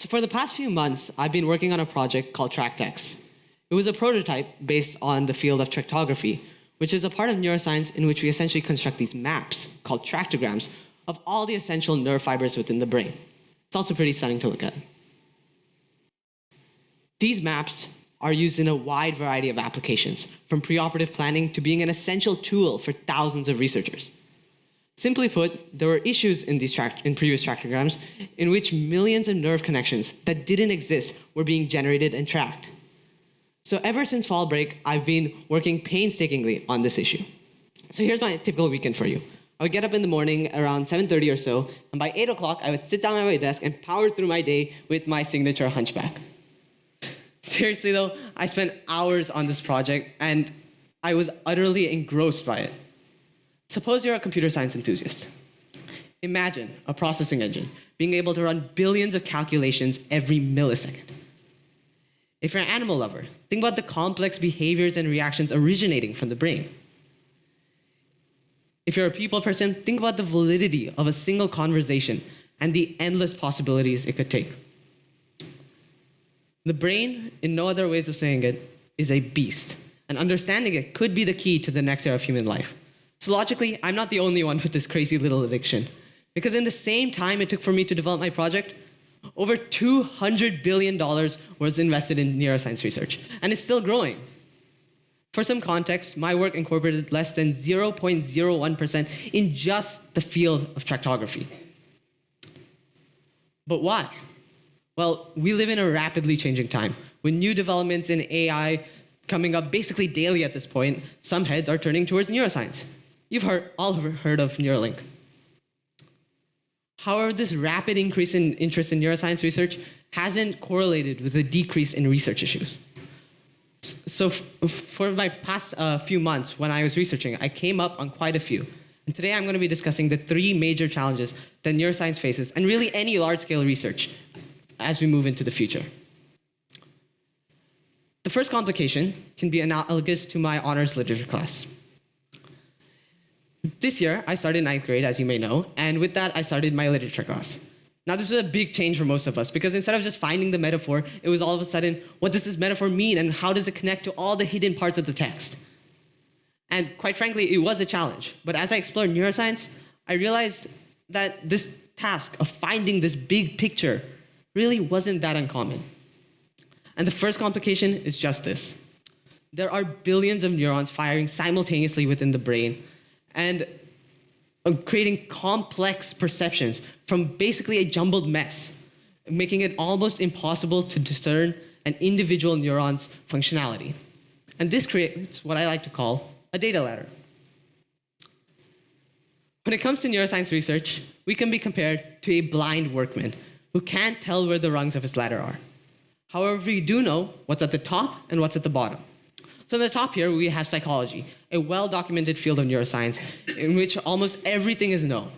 So for the past few months, I've been working on a project called TrackTex. It was a prototype based on the field of tractography, which is a part of neuroscience in which we essentially construct these maps called tractograms of all the essential nerve fibers within the brain. It's also pretty stunning to look at. These maps are used in a wide variety of applications, from preoperative planning to being an essential tool for thousands of researchers. Simply put, there were issues in previous tractograms in which millions of nerve connections that didn't exist were being generated and tracked. So ever since fall break, I've been working painstakingly on this issue. So here's my typical weekend for you. I would get up in the morning around 7:30 or so, and by 8 o'clock, I would sit down at my desk and power through my day with my signature hunchback. Seriously though, I spent hours on this project, and I was utterly engrossed by it. Suppose you're a computer science enthusiast. Imagine a processing engine being able to run billions of calculations every millisecond. If you're an animal lover, think about the complex behaviors and reactions originating from the brain. If you're a people person, think about the validity of a single conversation and the endless possibilities it could take. The brain, in no other ways of saying it, is a beast, and understanding it could be the key to the next era of human life. So logically, I'm not the only one with this crazy little addiction, because in the same time it took for me to develop my project, over $200 billion was invested in neuroscience research, and it's still growing. For some context, my work incorporated less than 0.01% in just the field of tractography. But why? Well, we live in a rapidly changing time. With new developments in AI coming up basically daily at this point, some heads are turning towards neuroscience. You've all heard of Neuralink. However, this rapid increase in interest in neuroscience research hasn't correlated with a decrease in research issues. So for my past few months when I was researching, I came up on quite a few. And today I'm going to be discussing the 3 major challenges that neuroscience faces, and really any large-scale research, as we move into the future. The first complication can be analogous to my honors literature class. This year, I started 9th grade, as you may know, and with that, I started my literature class. Now, this was a big change for most of us, because instead of just finding the metaphor, it was all of a sudden, what does this metaphor mean, and how does it connect to all the hidden parts of the text? And quite frankly, it was a challenge. But as I explored neuroscience, I realized that this task of finding this big picture really wasn't that uncommon. And the first complication is just this. There are billions of neurons firing simultaneously within the brain, and creating complex perceptions from basically a jumbled mess, making it almost impossible to discern an individual neuron's functionality. And this creates what I like to call a data ladder. When it comes to neuroscience research, we can be compared to a blind workman who can't tell where the rungs of his ladder are. However, we do know what's at the top and what's at the bottom. So at the top here, we have psychology, a well-documented field of neuroscience in which almost everything is known.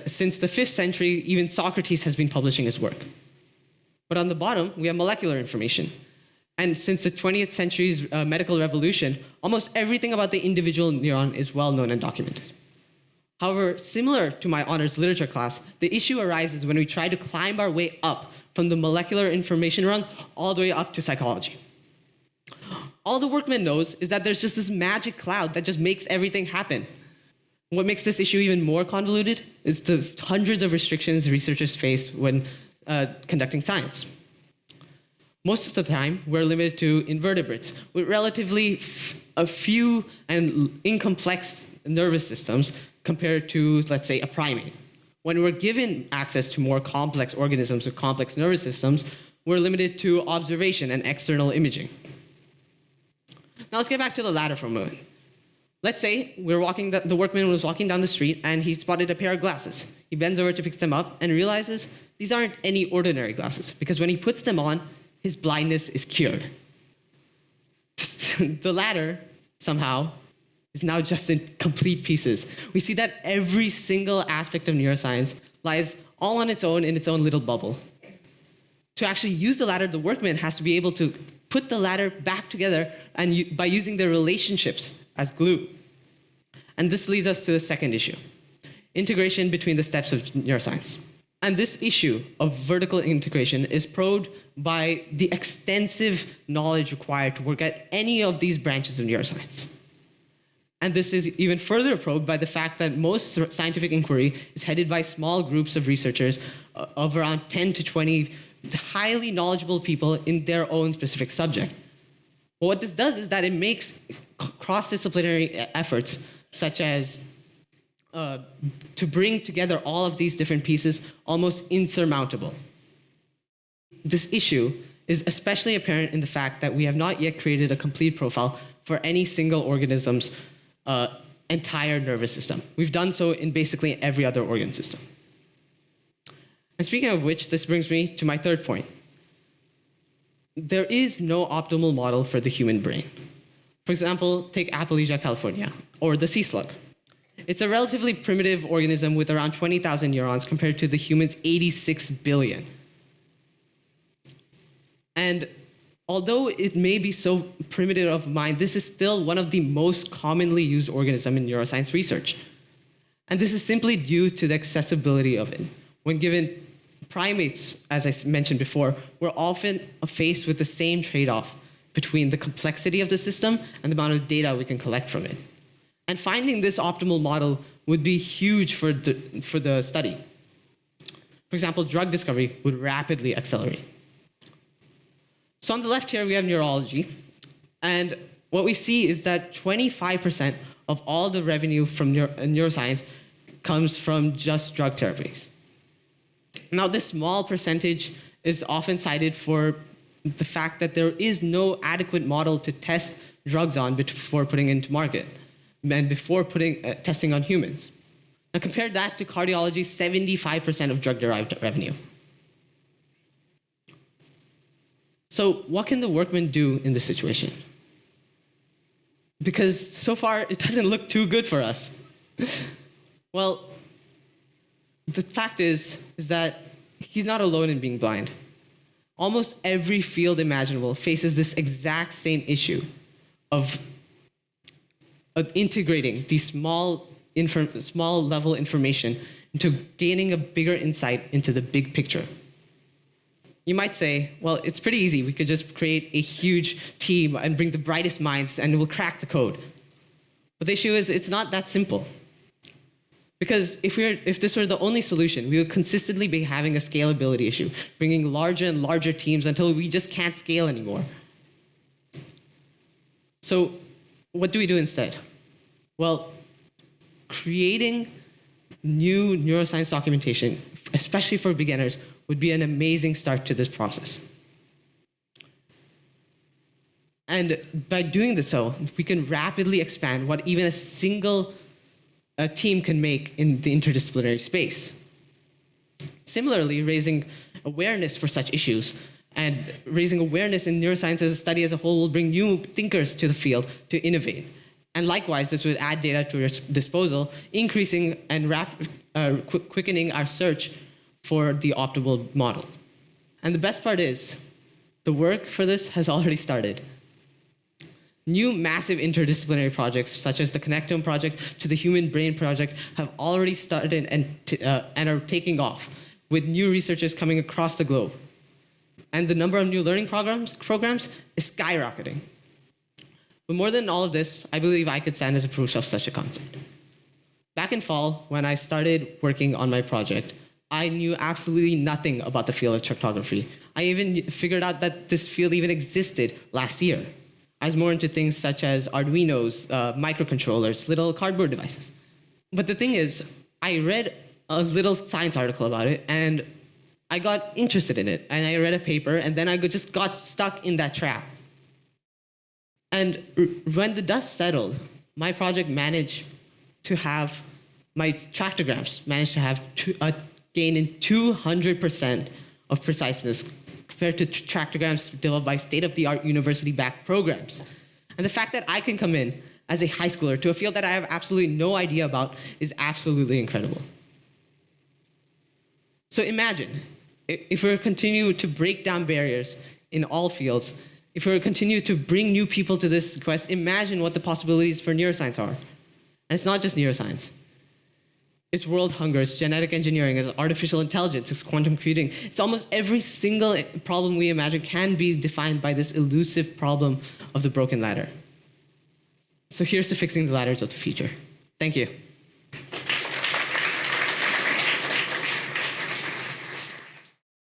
Since the 5th century, even Socrates has been publishing his work. But on the bottom, we have molecular information. And since the 20th century's medical revolution, almost everything about the individual neuron is well known and documented. However, similar to my honors literature class, the issue arises when we try to climb our way up from the molecular information rung all the way up to psychology. All the workman knows is that there's just this magic cloud that just makes everything happen. What makes this issue even more convoluted is the hundreds of restrictions researchers face when conducting science. Most of the time, we're limited to invertebrates with relatively a few and incomplex nervous systems compared to, let's say, a primate. When we're given access to more complex organisms with complex nervous systems, we're limited to observation and external imaging. Now let's get back to the ladder for a moment. Let's say the workman was walking down the street and he spotted a pair of glasses. He bends over to pick them up and realizes these aren't any ordinary glasses, because when he puts them on, his blindness is cured. The ladder, somehow, is now just in complete pieces. We see that every single aspect of neuroscience lies all on its own in its own little bubble. To actually use the ladder, the workman has to be able to put the ladder back together and by using their relationships as glue. And this leads us to the second issue, integration between the steps of neuroscience. And this issue of vertical integration is probed by the extensive knowledge required to work at any of these branches of neuroscience. And this is even further probed by the fact that most scientific inquiry is headed by small groups of researchers of around 10 to 20 highly knowledgeable people in their own specific subject. But what this does is that it makes cross-disciplinary efforts, such as to bring together all of these different pieces, almost insurmountable. This issue is especially apparent in the fact that we have not yet created a complete profile for any single organism's entire nervous system. We've done so in basically every other organ system. And speaking of which, this brings me to my third point. There is no optimal model for the human brain. For example, take Aplysia california, or the sea slug. It's a relatively primitive organism with around 20,000 neurons compared to the human's 86 billion. And although it may be so primitive of mind, this is still one of the most commonly used organisms in neuroscience research. And this is simply due to the accessibility of it. When given primates, as I mentioned before, we're often faced with the same trade-off between the complexity of the system and the amount of data we can collect from it. And finding this optimal model would be huge for the study. For example, drug discovery would rapidly accelerate. So on the left here, we have neurology. And what we see is that 25% of all the revenue from neuroscience comes from just drug therapies. Now, this small percentage is often cited for the fact that there is no adequate model to test drugs on before putting into market and before testing on humans. Now, compare that to cardiology's 75% of drug-derived revenue. So what can the workman do in this situation? Because so far, it doesn't look too good for us. Well, the fact is that he's not alone in being blind. Almost every field imaginable faces this exact same issue of integrating these small level information into gaining a bigger insight into the big picture. You might say, well, it's pretty easy. We could just create a huge team and bring the brightest minds and we'll crack the code. But the issue is, it's not that simple. Because if this were the only solution, we would consistently be having a scalability issue, bringing larger and larger teams until we just can't scale anymore. So what do we do instead? Well, creating new neuroscience documentation, especially for beginners, would be an amazing start to this process. And by doing this we can rapidly expand what even a single team can make in the interdisciplinary space. Similarly, raising awareness for such issues and raising awareness in neuroscience as a study as a whole will bring new thinkers to the field to innovate. And likewise, this would add data to your disposal, increasing and quickening our search for the optimal model. And the best part is, the work for this has already started. New massive interdisciplinary projects, such as the Connectome project to the Human Brain project, have already started and are taking off, with new researchers coming across the globe. And the number of new learning programs is skyrocketing. But more than all of this, I believe I could stand as a proof of such a concept. Back in fall, when I started working on my project, I knew absolutely nothing about the field of tractography. I even figured out that this field even existed last year. I was more into things such as Arduinos, microcontrollers, little cardboard devices. But the thing is, I read a little science article about it, and I got interested in it. And I read a paper, and then I just got stuck in that trap. And when the dust settled, my project managed to have, my tractograms managed to have gain in 200% of preciseness compared to tractograms developed by state-of-the-art university-backed programs. And the fact that I can come in as a high schooler to a field that I have absolutely no idea about is absolutely incredible. So imagine, if we continue to break down barriers in all fields, if we continue to bring new people to this quest, imagine what the possibilities for neuroscience are. And it's not just neuroscience. It's world hunger, it's genetic engineering, it's artificial intelligence, it's quantum computing. It's almost every single problem we imagine can be defined by this elusive problem of the broken ladder. So here's to fixing the ladders of the future. Thank you.